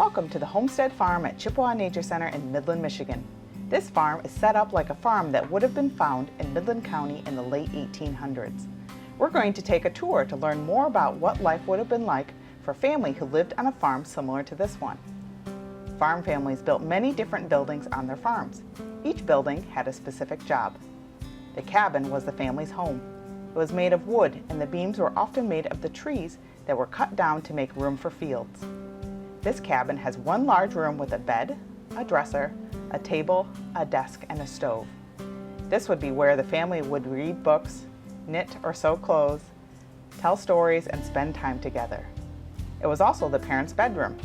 Welcome to the Homestead Farm at Chippewa Nature Center in Midland, Michigan. This farm is set up like a farm that would have been found in Midland County in the late 1800s. We're going to take a tour to learn more about what life would have been like for a family who lived on a farm similar to this one. Farm families built many different buildings on their farms. Each building had a specific job. The cabin was the family's home. It was made of wood, and the beams were often made of the trees that were cut down to make room for fields. This cabin has one large room with a bed, a dresser, a table, a desk, and a stove. This would be where the family would read books, knit or sew clothes, tell stories, and spend time together. It was also the parents' bedroom.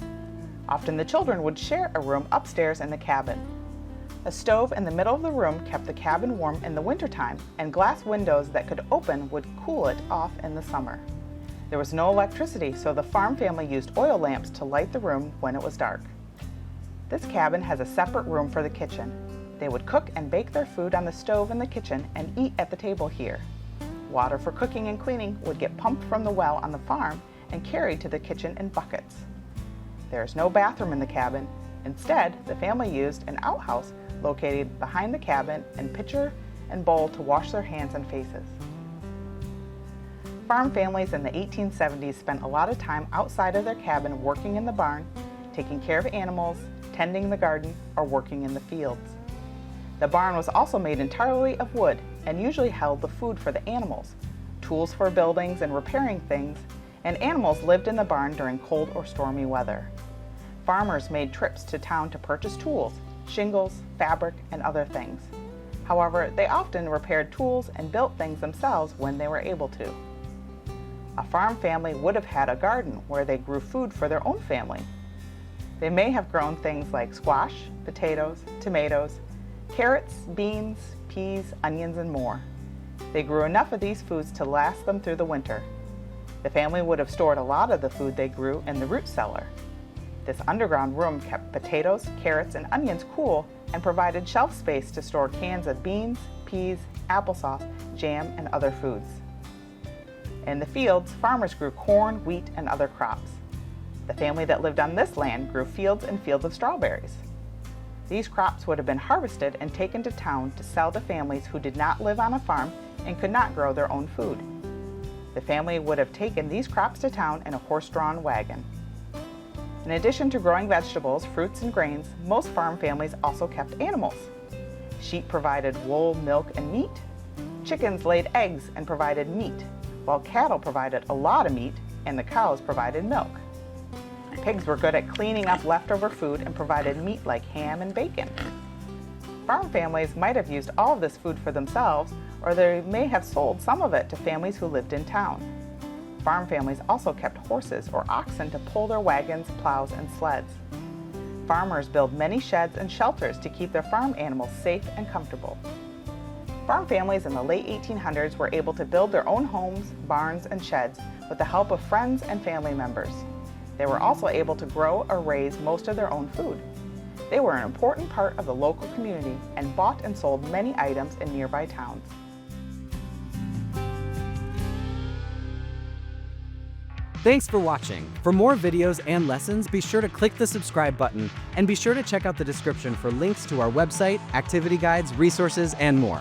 Often the children would share a room upstairs in the cabin. A stove in the middle of the room kept the cabin warm in the wintertime, and glass windows that could open would cool it off in the summer. There was no electricity, so the farm family used oil lamps to light the room when it was dark. This cabin has a separate room for the kitchen. They would cook and bake their food on the stove in the kitchen and eat at the table here. Water for cooking and cleaning would get pumped from the well on the farm and carried to the kitchen in buckets. There is no bathroom in the cabin. Instead, the family used an outhouse located behind the cabin and pitcher and bowl to wash their hands and faces. Farm families in the 1870s spent a lot of time outside of their cabin working in the barn, taking care of animals, tending the garden, or working in the fields. The barn was also made entirely of wood and usually held the food for the animals, tools for buildings and repairing things, and animals lived in the barn during cold or stormy weather. Farmers made trips to town to purchase tools, shingles, fabric, and other things. However, they often repaired tools and built things themselves when they were able to. A farm family would have had a garden where they grew food for their own family. They may have grown things like squash, potatoes, tomatoes, carrots, beans, peas, onions, and more. They grew enough of these foods to last them through the winter. The family would have stored a lot of the food they grew in the root cellar. This underground room kept potatoes, carrots, and onions cool and provided shelf space to store cans of beans, peas, applesauce, jam, and other foods. In the fields, farmers grew corn, wheat, and other crops. The family that lived on this land grew fields and fields of strawberries. These crops would have been harvested and taken to town to sell to families who did not live on a farm and could not grow their own food. The family would have taken these crops to town in a horse-drawn wagon. In addition to growing vegetables, fruits, and grains, most farm families also kept animals. Sheep provided wool, milk, and meat. Chickens laid eggs and provided meat, while cattle provided a lot of meat and the cows provided milk. Pigs were good at cleaning up leftover food and provided meat like ham and bacon. Farm families might have used all of this food for themselves, or they may have sold some of it to families who lived in town. Farm families also kept horses or oxen to pull their wagons, plows, and sleds. Farmers built many sheds and shelters to keep their farm animals safe and comfortable. Farm families in the late 1800s were able to build their own homes, barns, and sheds with the help of friends and family members. They were also able to grow or raise most of their own food. They were an important part of the local community and bought and sold many items in nearby towns. Thanks for watching. For more videos and lessons, be sure to click the subscribe button and be sure to check out the description for links to our website, activity guides, resources, and more.